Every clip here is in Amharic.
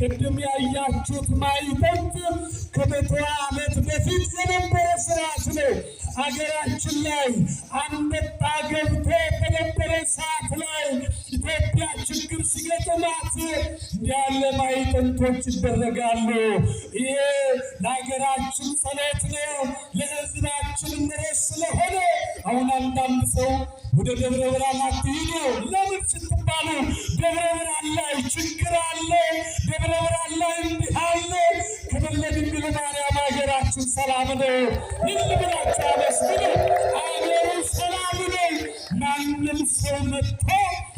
ቅድም ያያችሁት ማዕጠንት ከመቶ ዓመት በፊት የነበረ ስርዓት ነው። አገራችን ላይ አንበጣ ገብቶ በነበረ ሰዓት ላይ ኢትዮጵያ ችግር ሲገጥማት ያለ ማዕጠንቶች ይደረጋሉ። ይሄ ለሀገራችን ጸሎት ነው፣ ለሕዝባችን ምሕረት ስለሆነ አሁን አንዳንድ ሰው ወደ ደብረ ብርሃን አትሂዱ ለምን ስትባሉ ደብረ ብርሃን ላይ ችግር አለ፣ ደብረ ብርሃን ላይ እንዲህ አለ። ክብር ለድንግል ማርያም። ሀገራችን ሰላም ነው። ምን ብላችሁ አመስግኑ። አገሩ ሰላም ነው። ማንም ሰው መጥቶ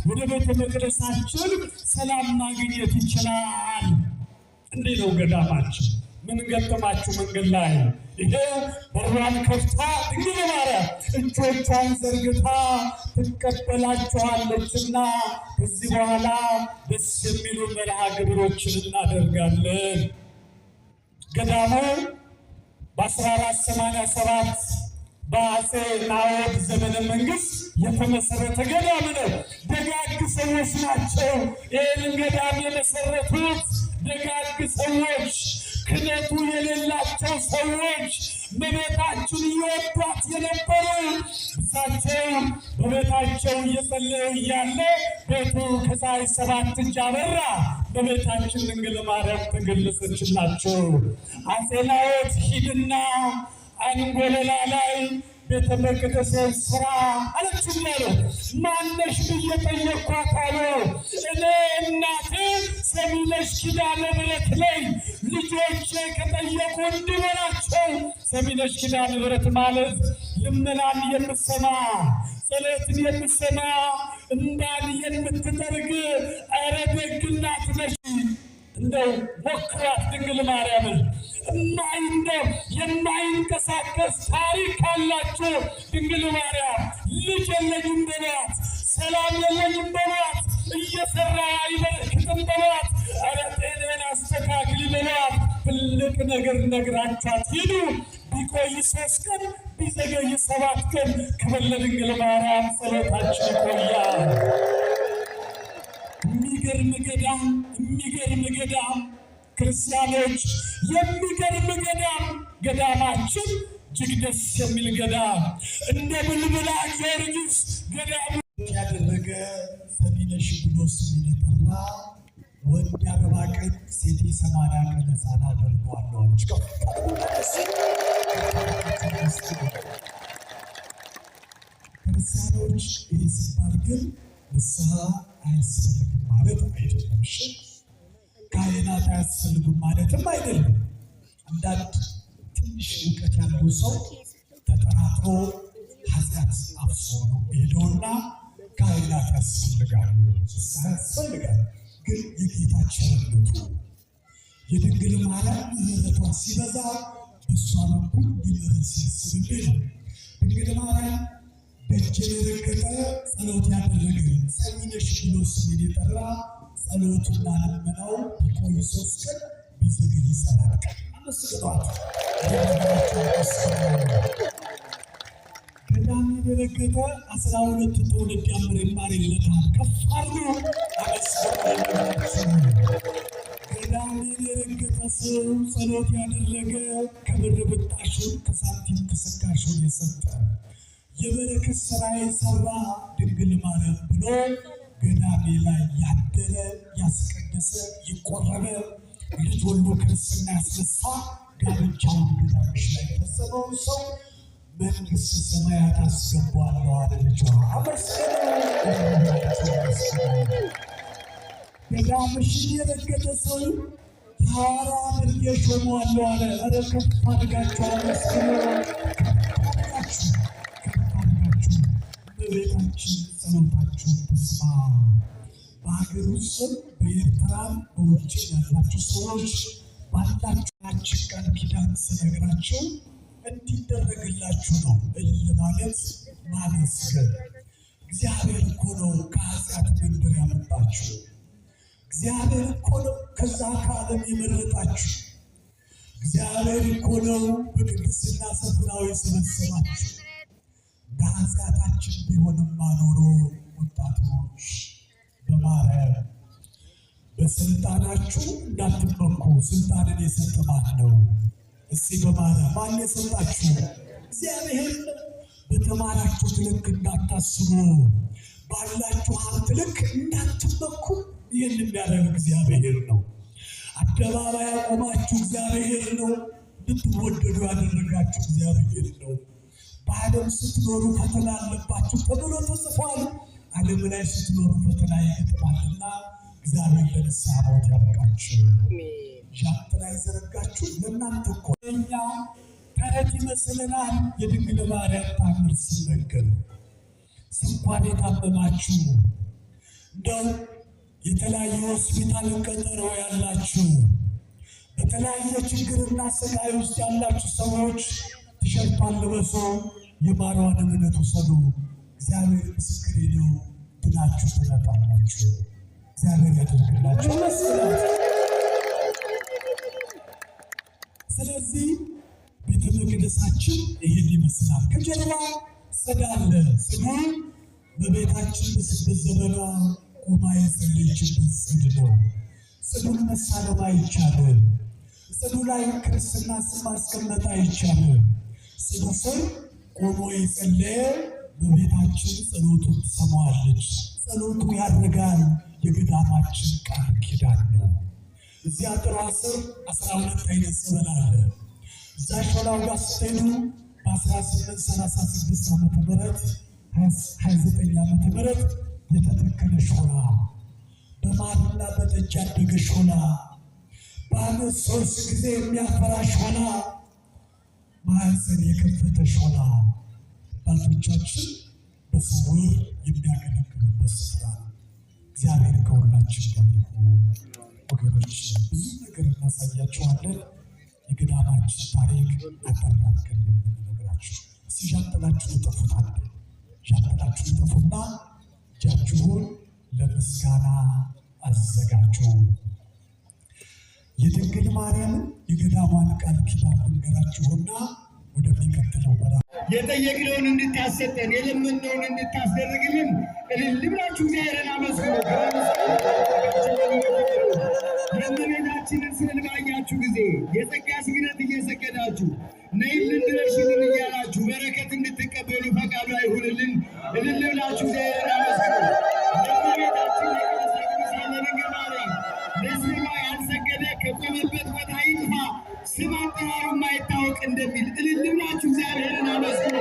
ወደ ቤተ መቅደሳችን ሰላም ማግኘት ይችላል። እንዲህ ነው ገዳማችን። ምን ገጠማችሁ መንገድ ላይ? ይሄ በሯን ከፍታ ድንግል ማርያም እጆቿን ዘርግታ ትቀበላችኋለችና ከዚህ በኋላ ደስ የሚሉ መርሃ ግብሮችን እናደርጋለን። ገዳሙ በ1487 በአፄ ናዖድ ዘመነ መንግስት የተመሰረተ ገዳም ነው። ደጋግ ሰዎች ናቸው ይህንን ገዳም የመሰረቱት። ደጋግ ሰዎች፣ ክህነቱ የሌላቸው ሰዎች፣ በቤታችን እየወዷት የነበሩ እሳቸው በቤታቸው እየጸለዩ እያለ ቤቱ ከፀሐይ 7 እጅ አበራ። በቤታችን ድንግል ማርያም ተገለጸችላቸው። አፄ ናዖድ ሂድና አንጎለላ ላይ ቤተ መቅደስን ስራ አለችው። ማነሽ ብዬ ጠየኳት አሉ። እኔ እናቴ ሰሚነሽ ኪዳነ ምሕረት ላይ ልጆቼ ከጠየቁ እንዲበላቸው። ሰሚነሽ ኪዳነ ምሕረት ማለት ልመናን የምትሰማ ጸሎትን የምትሰማ እንባን የምትጠርግ ኧረ ደግ እናት ነሽ። እንደው ሞክሯት ድንግል ማርያምን። እንደው የማይንቀሳቀስ ታሪክ ካላችሁ ድንግል ማርያም ልጅ የለኝም በሏት፣ ሰላም የለኝም በሏት፣ እየሰራ አይበረክትም በሏት፣ ኧረ ጤናዬን አስተካክሊ በሏት። ትልቅ ነገር ነግራችኋት ሂዱ። ቢቆይ 3 ቀን ቢዘገይ 7 ቀን ክብር ለድንግል ማርያም። ጸሎታችን ይቆያል። የሚገርም ገዳም፣ የሚገርም ገዳም ክርስቲያኖች፣ የሚገርም ገዳም ገዳማችን፣ እጅግ ደስ የሚል ገዳም እንደ ብልብላ ጊዮርጊስ ገዳሙ ያደረገ ሰሚነሽ ብሎ ስም የጠራ ወንድ 40 ቀን ሴት 80 ቀን ሕፃን አደርገዋለሁ አለች። ክርስቲያኖች ይህ ሲባል ግን ንስሐ አያስፈልግም ማለት አይደለም። ካህናት አያስፈልጉም ማለትም አይደለም። አንዳንድ ትንሽ እውቀት ያለው ሰው ተጠራጥሮ ኃጢአት አፍሶ ነው ሄደውና ካህናት ያስፈልጋሉ፣ ያስፈልጋል። ግን የጌታ ቸርነቱ የድንግል ማርያም ምሕረቷ ሲበዛ በእሷ በኩል ሊምረን ሲያስብልህ ነው። ድንግል ማርያም ደጄን የረገጠ ጸሎት ያደረገ ሰሚነሽ ብሎ ስሜን የጠራ ጸሎቱና ልመናው ቢቆይ 3 ቀን ቢዘገይ 7 ቀን አመስግኗት። ገዳም የረገጠ 12 ትውልድ ያማረለታል። ከፍ አድርጎ አመስግኗት። ገዳም የረገጠ ሰው ጸሎት ያደረገ ከብር ብጣሹን ከሳንቲም ከሰካሹን የሰጠ የበረከት ስራ የሰራ ድንግል ማርያም ብሎ ገዳሜ ላይ ያደረ ያስቀደሰ የቆረበ ልጅ ወልዶ ክርስትና ያስነሳ ጋብቻውን ገዳምሽ ላይ የፈጸመውን ሰው መንግሥተ ሰማያት አስገባዋለሁ አለ ልጇ። ገዳምሽን የረገጠ ሰው ሐዋርያ አድርጌ ሾመዋለሁ አለ። ኧረ ከፍ አድርጋችሁ አመስግኑ። በቤታችን ጸሎታችሁን ተስማ በሀገር ውስጥም በኤርትራም በውጭ ያላችሁ ሰዎች ባላችሁ ቃል ኪዳን ስነግራችሁ እንዲደረግላችሁ ነው። ማለት ማመስገን። እግዚአብሔር እኮ ነው ከኃጢአት መንደር ያመጣችሁ። እግዚአብሔር እኮ ነው ከዛ ከዓለም የመረጣችሁ። እግዚአብሔር እኮ ነው በቅድስና ስፍራው የሰበሰባችሁ። በኃጢአታችን ቢሆንማ ኖሮ ወጣቶች በማርያም በስልጣናችሁ እንዳትመኩ። ስልጣንን የሰጠ ማን ነው? እስቲ በማርያም ማን የሰጣችሁ? እግዚአብሔር ነው። በተማራችሁት ልክ እንዳታስቡ፣ ባላችሁ ሀብት ልክ እንዳትመኩ። ይህን የሚያደርግ እግዚአብሔር ነው። አደባባይ ያቆማችሁ እግዚአብሔር ነው። እንድትወደዱ ያደረጋችሁ እግዚአብሔር ነው። በዓለም ስትኖሩ ፈተና አለባችሁ ተብሎ ተጽፏል። ዓለም ላይ ስትኖሩ ፈተና ይገጥማልና እግዚአብሔር ለንስሐ ሞት ያብቃችሁ። ዣንጥላ የዘረጋችሁ ለእናንተ እኮ እኛ ተረት ይመስለናል። የድንግል ማርያም ታምር ሲነገር ስንኳን የታመማችሁ እንደው የተለያየ ሆስፒታል ቀጠሮ ያላችሁ በተለያየ ችግርና ስቃይ ውስጥ ያላችሁ ሰዎች ቲሸርቷን ልበሱ፣ የማርያምን እምነት ውሰዱ። እግዚአብሔር ምስክሬ ነው፣ ድናችሁ ትመጣላችሁ። እግዚአብሔር ያደርግላችሁ መስራት። ስለዚህ ቤተ መቅደሳችን ይህን ይመስላል። ከጀርባ ጽድ አለ። ጽዱ በቤታችን በዘመኗ ቆማ የጸለየችበት ጽድ ነው። ጽዱን መሳለም አይቻልም። ጽዱ ላይ ክርስትና ስም ማስቀመጥ አይቻልም። ጽዱ ስር ቆሞ የጸለየ በቤታችን ጸሎቱን ትሰማዋለች። ጸሎቱ ያደርጋል። የገዳማችን ቃል ኪዳን ነው። እዚያ ጥራ ስር 12 አይነት ጸበል አለ። እዛ ሾላው ጋር ስትሄዱ በ1836 ዓመተ ምህረት 29 ዓመተ ምህረት የተተከለ ሾላ፣ በማርና በጠጅ ያደገ ሾላ፣ በዓመት 3 ጊዜ የሚያፈራ ሾላ፣ ማህፀን የከፈተ ሾላ፣ አባቶቻችን በስውር የሚያገለግሉበት ስፍራ። እግዚአብሔር ከሁላችን ጋር ይሁን። ወገኖች ብዙ ነገር እናሳያቸዋለን። የገዳማችን ታሪክ አጠራርገን የምንነግራችሁ። እስኪ ዣንጥላችሁን እጠፉታል። ዣንጥላችሁን እጠፉና እጃችሁን ለምስጋና አዘጋጁ። የድንግል ማርያምን የገዳሟን ቃል ኪዳን ልንገራችሁና ወደሚቀጥለው በራ የጠየቅነውን እንድታሰጠን የለመነውን እንድታስደርግልን እልል ብላችሁ እግዚአብሔርን አመስግኑ። የእመቤታችንን ስዕል ባያችሁ ጊዜ የጸጋ ስግደት እየሰገዳችሁ ነይልን ድረሽልን እያላችሁ በረከት እንድትቀበሉ ፈቃዱ አይሁንልን። እልል ብላችሁ እግዚአብሔርን አመስግኑ። የእመቤታችን የቅድስት ቅዱሳን የድንግል ማርያም ለስሟ ያልሰገደ ከቆመበት ቦታ ይጥፋ፣ ስም አጠራሩ ማይታወቅ እንደሚል እልል ብላችሁ እግዚአብሔርን አመስግኑ።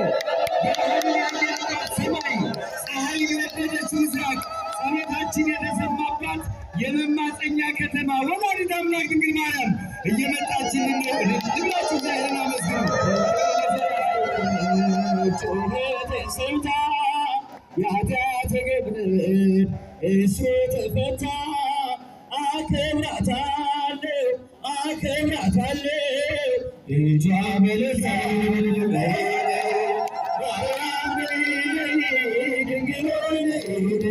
ሰማይ ፀሐይ የወደደች ምስራቅ ጸሎታችን የተሰማባት የመማፀኛ ከተማ ወላዲተ አምላክ ድንግል ማርያም እየመጣችልን ነው። እልል ብላችሁ እግዚአብሔርን አመስግኑ። ሰምታ የኃጢአት ገብር እሱ ተፈታ አከብራታለሁ እጇ በለታ ድንግል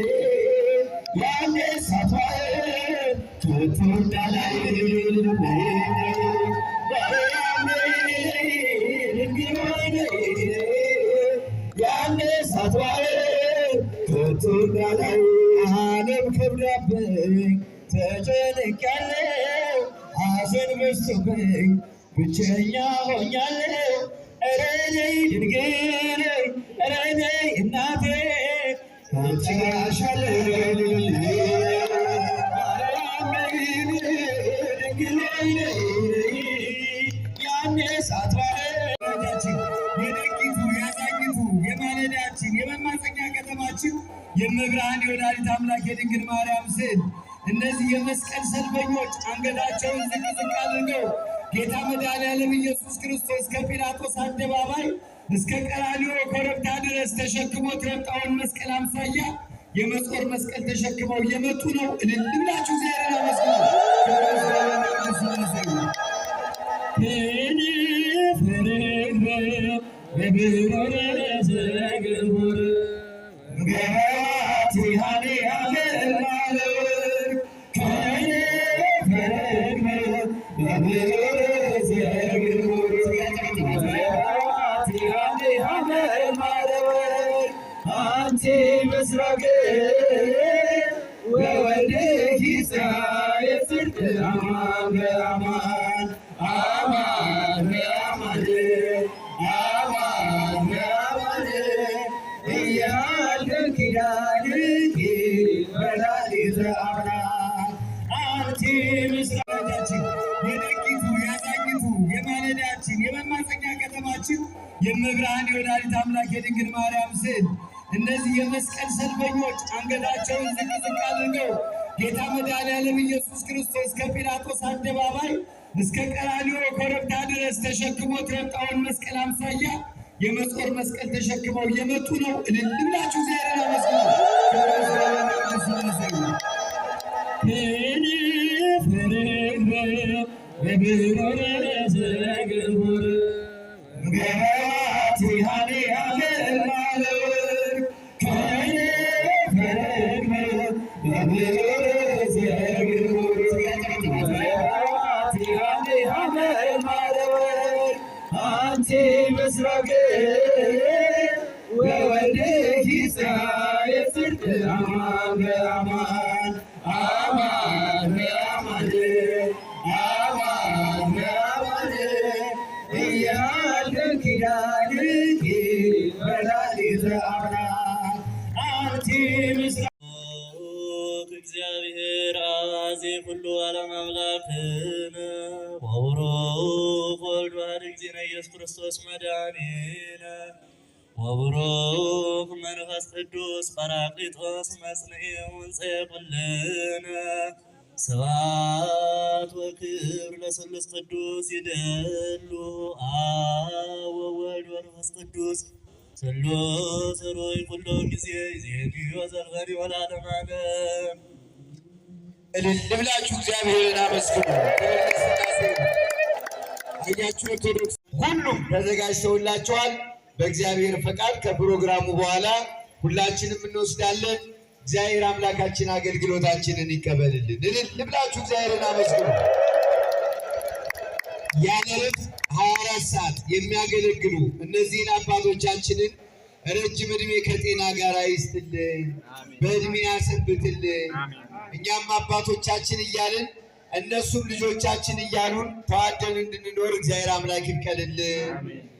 ያነሳቷ ትወዳላይ ያነሳቷ ትወዳላይ ዓለም ከብዳብኝ ተጨንቄያለሁ፣ ሐዘን በዝቶብኝ ብቸኛ ሆኛለሁ። ኧረ ነይ ድንግል ኧረ ነይ እናቴ ታጭራሻለሁ። ያነሳት የደቂቱ ያዛኝቱ የማለዳችን የመማፀኛ ከተማችን የመብርሃን የወላዲተ አምላክ የድንግል ማርያም ስዕል እነዚህ የመስቀል ሰልፈኞች አንገታቸውን ዝቅ ዝቅ አድርገው ጌታ መድኃኒዓለም ኢየሱስ ክርስቶስ ከጲላጦስ አደባባይ እስከ ቀራንዮ ኮረብታ ድረስ ተሸክሞት የወጣውን መስቀል አምሳያ የመጾር መስቀል ተሸክመው እየመጡ ነው። እልል ብላችሁ እግዚአብሔርን አመስግኑ። ምስራቅ ወወልድኪ ፀሐይ አማን በአማን አማን በአማን አማን በአማን እያልን ኪዳንኪ ወላዲተ አምላክ አንቲ ምስራቃችን የደቂቱ ያዛኝቱ የማለዳችን የመማፀኛ ከተማችን የመብርሃን የወላዲተ አምላክ የድንግል ማርያም ስዕል እነዚህ የመስቀል ሰልፈኞች አንገታቸውን ዝቅ ዝቅ አድርገው ጌታ መድኃኔዓለም ኢየሱስ ክርስቶስ ከጲላጦስ አደባባይ እስከ ቀራንዮ ኮረብታ ድረስ ተሸክሞት የወጣውን መስቀል አምሳያ የመጾር መስቀል ተሸክመው እየመጡ ነው። እልል ብላችሁ እግዚአብሔርን አመስግኑ። አንቲ ምስራቅ ወወልድኪ ፀሐየ ጽድቅ አማን በአማን አማን በአማን አማን በአማን እያልን ኪዳንኪ ወላዲተ አምላክ አንቲ ምስራቅ እግዚአብሔር አዜ ሁሉ ዓለም አምላክነ ወቡሩክ ወልድ ዋሕድ እግዚእነ ኢየሱስ ክርስቶስ መድኃኒነ ወቡሩክ መንፈስ ቅዱስ ጰራቅሊጦስ መጽንዒ ወንጽሔ ኩልነ ስብሐት ወክብር ለስሉስ ቅዱስ ይደሉ አብ ወወልድ ወመንፈስ ቅዱስ ስሉስ ሩይ ኩሎ ጊዜ ይእዜኒ ወዘልፈኒ ወለዓለመ ዓለም። እልል ብላችሁ እግዚአብሔርን አመስግኑ። አያችሁ ኦርቶዶክስ ሁሉም ተዘጋጅተውላችኋል። በእግዚአብሔር ፈቃድ ከፕሮግራሙ በኋላ ሁላችንም እንወስዳለን። እግዚአብሔር አምላካችን አገልግሎታችንን ይቀበልልን። እልል ብላችሁ እግዚአብሔርን አመስግኑ። ያለ እረፍት 24 ሰዓት የሚያገለግሉ እነዚህን አባቶቻችንን ረጅም ዕድሜ ከጤና ጋር ይስጥልን፣ በዕድሜ ያሰንብትልን። እኛም አባቶቻችን እያልን እነሱም ልጆቻችን እያሉን ተዋደን እንድንኖር እግዚአብሔር አምላክ ይፍቀድልን።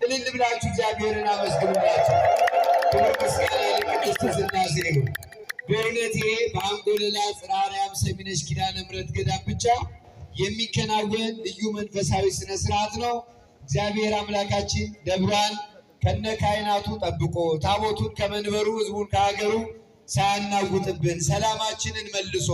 እልል ብላችሁ እግዚአብሔርን አመስግኑላችሁ። ክብር ምስጋና ለቅድስት ሥላሴ ይሁን። በእውነት ይሄ በአንጎለላ ጽርሐ አርያም ሰሚነሽ ኪዳነ ምሕረት ገዳም ብቻ የሚከናወን ልዩ መንፈሳዊ ስነ ስርዓት ነው። እግዚአብሔር አምላካችን ደብሯን ከነ ካህናቱ ጠብቆ ታቦቱን ከመንበሩ ሕዝቡን ከሀገሩ ሳያናውጥብን ሰላማችንን መልሶ